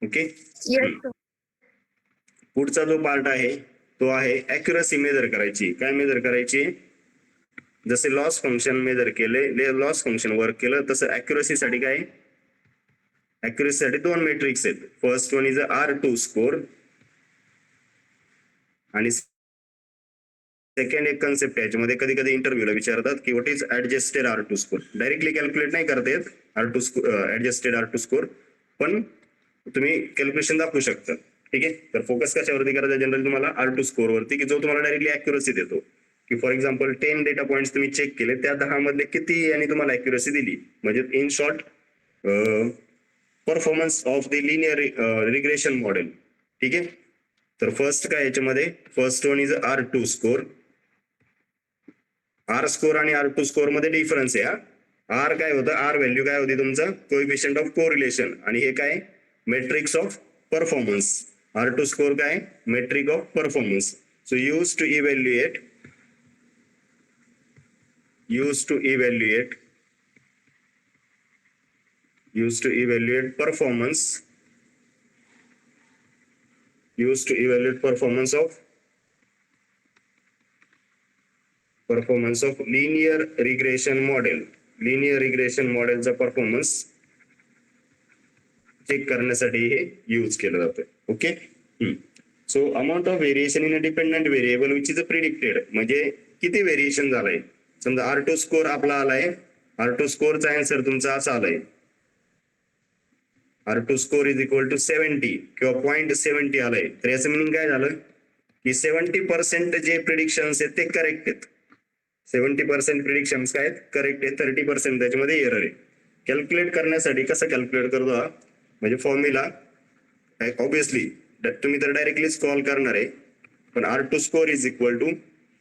S1: ओके. पुढचा जो पार्ट आहे तो आहे ऍक्युरसी मेजर करायची. काय मेजर करायची? जसे लॉस फंक्शन मेजर केले, लॉस फंक्शन वर्क केलं तसं ऍक्युरसी साठी काय, ऍक्युरसी साठी 2 मेट्रिक्स आहेत. First one is R2 score आणि सेकंड एक कन्सेप्ट याच्यामध्ये कधी कधी इंटरव्ह्यूला विचारतात की what is adjusted R2 score. Directly calculate नाही करता येत R2 ऍडजस्टेड R2 स्कोर, पण तुम्ही कॅल्क्युलेशन दाखवू शकता. ठीक आहे. तर फोकस कशावरती करायचा जनरली तुम्हाला R2 स्कोर वरती, की जो तुम्हाला डायरेक्टली ऍक्युरसी देतो. की फॉर एक्झाम्पल 10 डेटा पॉइंट्स तुम्ही चेक केले, त्या 10 मधले किती यांनी तुम्हाला ऍक्युरसी दिली. म्हणजे in short performance of the linear regression model. ठीक आहे. तर फर्स्ट काय याच्यामध्ये, first one is R2 score. R score आणि R2 स्कोर मध्ये डिफरन्स आहे. R काय होतं, R व्हॅल्यू काय होती तुमचं, कोएफिशियंट ऑफ कोरिलेशन, आणि हे काय metrics of performance. R2 score काय, metric of performance. So use to evaluate performance, of linear regression model. Linear regression मॉडेलचा परफॉर्मन्स चेक करण्यासाठी हे यूज केलं जातं. Okay. So amount of variation in a dependent variable which is a predicted. म्हणजे किती variation झालंय. समजा R2 score आपला आलाय, R2 स्कोरचा आन्सर तुमचा असा आलाय, R2 score is equal to 70 किंवा 0.70 आलाय. तर याचं मिनिंग काय झालं की 70% जे प्रिडिक्शन्स आहेत ते करेक्ट आहेत. 70% प्रिडिक्शन्स काय आहेत, करेक्ट आहेत. 30% त्याच्यामध्ये एरर आहे. कॅल्क्युलेट करण्यासाठी कसं कॅल्क्युलेट करतो हा, म्हणजे फॉर्म्युला ऑब्विसली तुम्ही तर डायरेक्टली कॉल करणार आहे, पण R2 score is equal to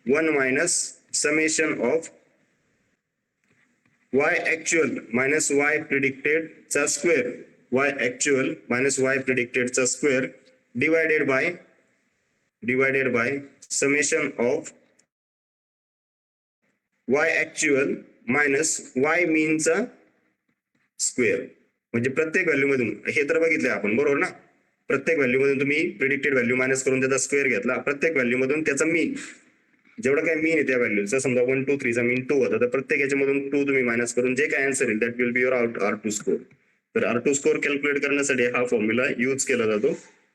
S1: 1 minus summation of y actual minus y predicted चा square, y actual minus y predicted चा square divided by summation of y actual minus y mean चा square. म्हणजे प्रत्येक value मधून हे तर बघितलंय आपण, बरोबर ना, प्रत्येक व्हॅल्यू मधून तुम्ही प्रिडिक्टेड व्हॅल्यू मायनस करून त्याचा स्क्वेअर घेतला, प्रत्येक व्हॅल्यू मधून त्याचा मीन जेवढा काय मीन आहे त्या व्हॅल्यूचा, समजा 1 2 3 चा मीन 2 होता, तर प्रत्येक याच्यामधून 2 तुम्ही मायनस करून जे काय आन्सर येईल that will be your R2 score. तर R2 स्कोर कॅल्क्युलेट करण्यासाठी हा फॉर्म्युला यूज केला जातो.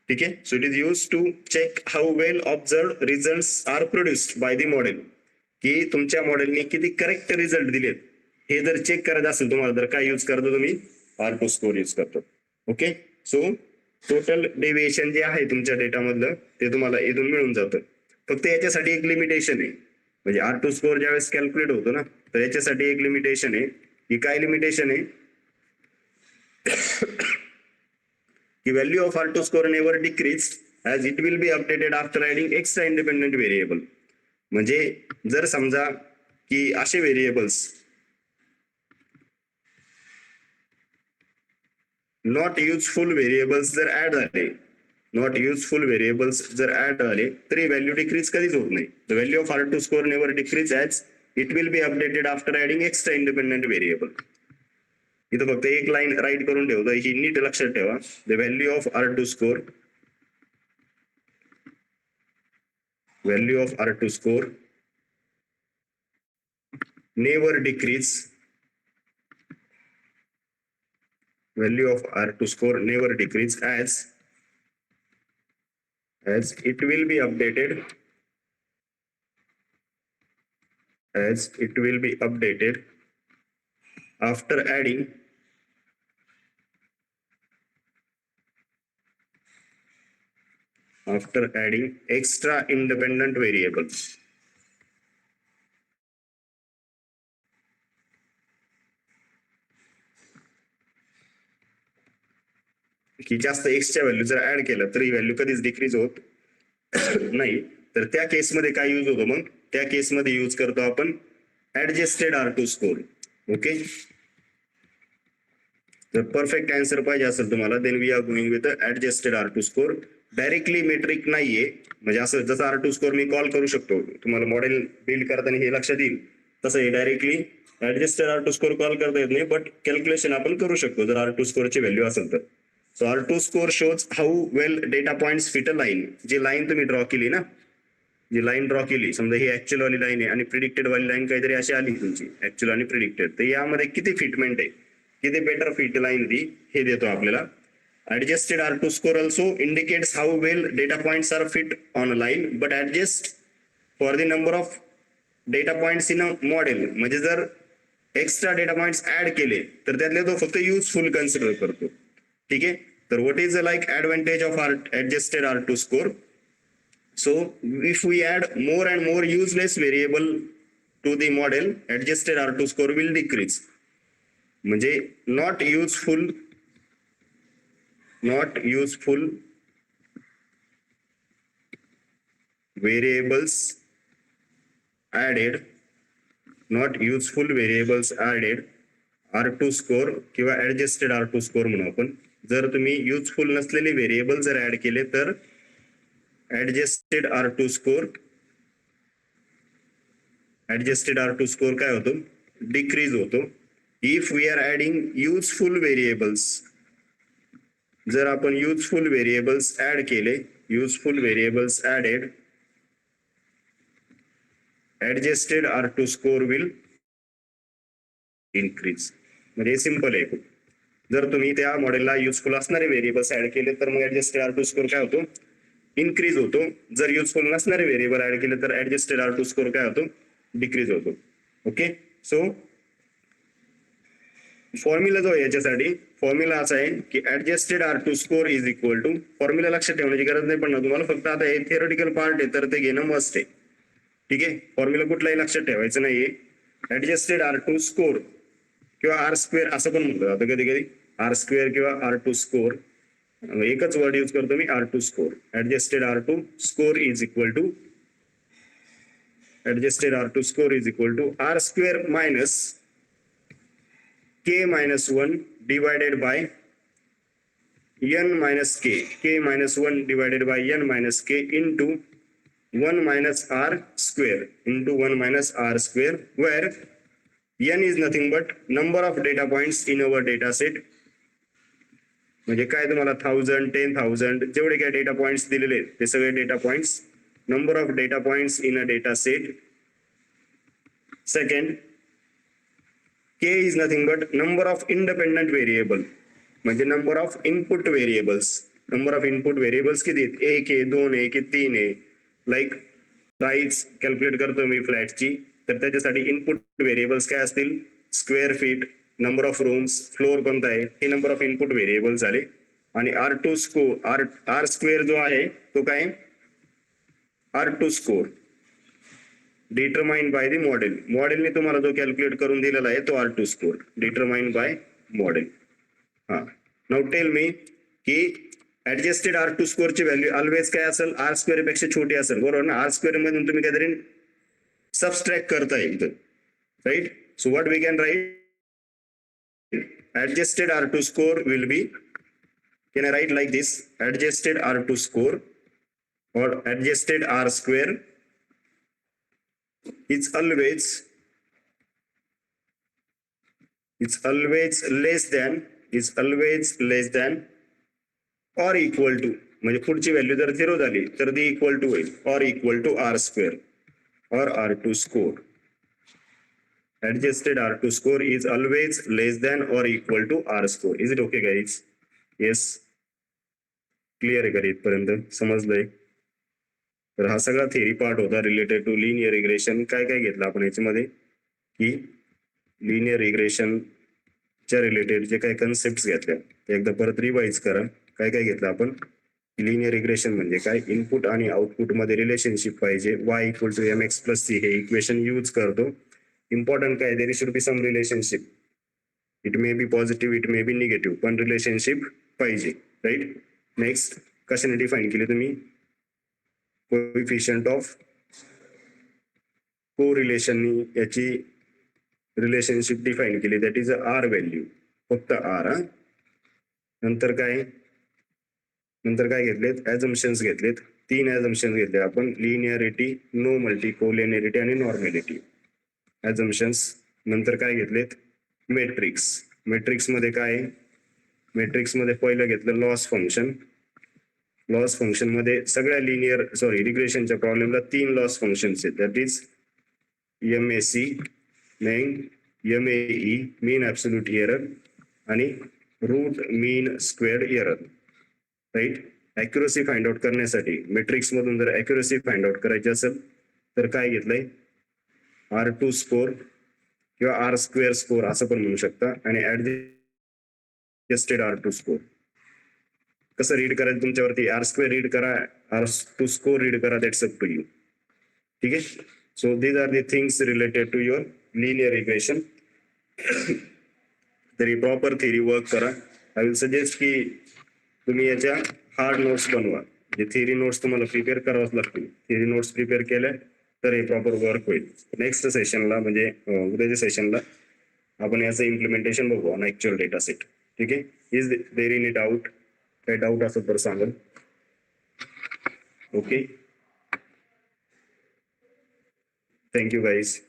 S1: ठीक आहे. So it is use to check how well observed results are produced by the model, की तुमच्या मॉडेलने किती करेक्ट रिझल्ट दिलेत हे जर चेक करायचं असेल तुम्हाला, तर काय यूज करतो तुम्ही, R2 स्कोर यूज करतो. ओके. सो टोटल डेव्हिएशन जे आहे तुमच्या डेटामधलं ते तुम्हाला इथून मिळून जातं. फक्त याच्यासाठी एक लिमिटेशन आहे, म्हणजे R2 स्कोर ज्यावेळेस कॅल्क्युलेट होतो ना, तर याच्यासाठी एक लिमिटेशन आहे. की काय लिमिटेशन आहे, की value of R2 score never decrease as it will be updated after adding extra independent variable. म्हणजे जर समजा की असे व्हेरिएबल्स नॉट युजफुल व्हेरिएबल्स जर ऍड झाले, नॉट युजफुल व्हेरिएबल्स जर ऍड झाले तरी व्हॅल्यू डिक्रीज कधीच होत नाही. The value of R2 score never decrease as it will be updated after adding extra independent variable. इथं फक्त एक लाईन राईट करून ठेवतो, ही नीट लक्षात ठेवा. The value of R2 score, value of R2 score never decrease, value of R2 score never decrease as it will be updated after adding extra independent variables. की जास्त एक्सच्या व्हॅल्यू जर ऍड केलं तरी व्हॅल्यू कधीच डिक्रीज होत नाही. तर त्या केसमध्ये काय यूज होतो, मग त्या केसमध्ये यूज करतो आपण ऍडजस्टेड R2 स्कोर. ओके. जर परफेक्ट आन्सर पाहिजे असेल तुम्हाला, then we are going with adjusted R2 score. Directly metric नाहीये, म्हणजे असं जसं R2 स्कोर मी कॉल करू शकतो, तुम्हाला मॉडेल बिल्ड करताना हे लक्षात येईल, तसं हे directly adjusted R2 score call करता येत नाही, बट कॅल्क्युलेशन आपण करू शकतो जर R2 स्कोरची व्हॅल्यू असेल तर. So R2 score shows how well data points fit a line. जी लाईन तुम्ही ड्रॉ केली ना, जी लाईन ड्रॉ केली, समजा ही ऍक्च्युअल वाली लाईन आहे आणि प्रिडिक्टेड वाली लाईन काहीतरी अशी आली तुमची, ऍक्च्युअल आणि प्रिडिक्टेड, तर यामध्ये किती फिटमेंट आहे, किती बेटर फिट लाईन दी हे देतो आपल्याला. Adjusted R2 score also indicates how well data points are fit on a line but adjust for the number of data points in a model. म्हणजे जर एक्स्ट्रा डेटा पॉइंट्स ऍड केले तर त्यातले तो फक्त युजफुल कन्सिडर करतो. ठीक आहे. तर what is like advantage of adjusted R2 score. So if we add more and more useless variable to the model, adjusted R2 score will decrease. म्हणजे not useful variables added R2 score किंवा adjusted R2 score म्हणून आपण. जर तुम्ही useful नसलेले variable जर add केले तर ऍडजस्टेड R2 स्कोर काय होतो, डिक्रीज होतो. If we are adding useful variables, जर आपण युजफुल व्हेरिएबल्स ऍड केले, useful variables added, adjusted R2 score will increase. म्हणजे सिंपल आहे. जर तुम्ही त्या मॉडेलला युजफुल असणारे व्हेरिएबल्स ऍड केले तर मग ऍडजस्टेड R2 स्कोर काय होतो, इन्क्रीज होतो. जर युजफुल नसणारे व्हेरिएबल ऍड केले तर ऍडजस्टेड R2 स्कोर काय होतो, डिक्रीज होतो. ओके. सो फॉर्म्युला जो आहे याच्यासाठी, फॉर्म्युला असा आहे की adjusted R2 score is equal to, formula लक्षात ठेवण्याची गरज नाही पण तुम्हाला, फक्त आता हे थिअरेटिकल पार्ट आहे तर ते घेणं मस्ट आहे. ठीक आहे. फॉर्म्युला कुठलाही लक्षात ठेवायचं नाहीये. ऍडजस्टेड R2 स्कोर किंवा आर स्क्वेअर असं पण म्हणतो आता कधी कधी आर स्क्वेअर किंवा R2 स्कोर, एकच वर्ड यूज करतो मी R2 score. Adjusted R2 score is equal to R square minus K minus 1 divided by N minus K minus 1 divided by N minus K into 1 minus R square into 1 minus R square, where N is nothing but number of data points in our data set. म्हणजे काय तुम्हाला 1000 10,000 जेवढे काय data points दिलेले आहेत ते सगळे data points, number of data points in a data set. Second, K is nothing but number of independent variable, म्हणजे number of input variables. Number of input variables किती आहेत? 1 आहे, 2 आहे की 3 आहे. लाईक प्राइस कॅल्क्युलेट करतो मी फ्लॅटची, तर त्याच्यासाठी इनपुट व्हेरिएबल्स काय असतील? Square feet, number of rooms, floor कोणता आहे, हे नंबर ऑफ इनपुट व्हेरिएबल्स झाले. आणि R2 स्कोर, आर स्क्वेअर जो आहे तो काय? R2 score determined by the model. मॉडेलने तुम्हाला जो कॅल्क्युलेट करून दिलेला आहे तो R2 score determined by model. हा, नाउ टेल मी की ऍडजस्टेड R2 स्कोरची व्हॅल्यू ऑलवेज काय असेल? आर स्क्वेअर पेक्षा छोटी असेल, बरोबर ना? आर स्क्वेअर मधून तुम्ही काहीतरी सबस्ट्रॅक्ट करताय इथं, right? So what we can write, adjusted R2 score will be, can I write like this? Adjusted R2 score or adjusted R square is always less than or equal to, म्हणजे पुढची value जर 0 झाली तर ती equal to होईल or equal to R square or R2 score. Adjusted R2 score is always less than or equal to R score. Is it okay guys? Yes. Clear आहे का इथपर्यंत? समजलंय? तर हा सगळा थेरी पार्ट होता रिलेटेड टू लिनियर रिग्रेशन. काय काय घेतलं आपण याच्यामध्ये की लिनियर रिग्रेशनच्या रिलेटेड जे काही कन्सेप्ट घेतल्या ते एकदा परत रिवाइज करा. काय काय घेतलं आपण? लिनियर रिग्रेशन म्हणजे काय? इनपुट आणि आउटपुट मध्ये रिलेशनशिप पाहिजे. y equal to mx plus c हे इक्वेशन यूज करतो. इम्पॉर्टंट काय? There should be some relationship. It may be positive, it may be negative, पण रिलेशनशिप पाहिजे, राईट? नेक्स्ट, कशाने डिफाईन केली तुम्ही? कोएफिशियंट ऑफ कोरिलेशननी याची रिलेशनशिप डिफाईन केली, दॅट इज आर व्हॅल्यू, फक्त आर. नंतर काय घेतलेत? ऍझम्पशन्स घेतलेत. 3 ऍझम्पशन्स घेतले आपण: लिनियरिटी, नो मल्टीकोलिनियरिटी आणि नॉर्मॅलिटी. ऍझम्पशन्स. नंतर काय घेतलेत? मेट्रिक्स. मेट्रिक्स मध्ये काय? मेट्रिक्स मध्ये पहिलं घेतलं लॉस फंक्शन. लॉस फंक्शन मध्ये सगळ्या रिग्रेशनच्या प्रॉब्लेमला 3 लॉस फंक्शन्स आहेत, that is MAC, MAE mean absolute error आणि root mean squared error, right? Accuracy find out करण्यासाठी मेट्रिक्स मधून जर ऍक्युरसी फाइंड आउट करायची असेल तर काय घेतलंय? R2 स्कोर किंवा R स्क्वेअर स्कोर असं पण म्हणू शकता. आणि ऍडजस्टेड R2 स्कोर कसं रीड करायचं तुमच्यावरती. R स्क्वेअर रीड करा, R2 स्कोर रीड करा, दॅट्स अप टू यू. ठीक आहे? So these are the things related to your linear equation. तरी प्रॉपर थेरी वर्क करा. आय विल सजेस्ट की तुम्ही याच्या हार्ड नोट्स बनवा. जे थेरी नोट्स तुम्हाला प्रिपेअर करावंच लागतील. थेरी नोट्स प्रिपेअर केल्या तर हे प्रॉपर वर्क होईल. नेक्स्ट सेशनला म्हणजे उद्याच्या सेशनला आपण याचं इम्प्लिमेंटेशन बघू ऑन ऍक्च्युअल डेटा सेट. ठीक आहे? Is there any doubt? काही डाऊट असेल तर सांगा. Okay, thank you guys.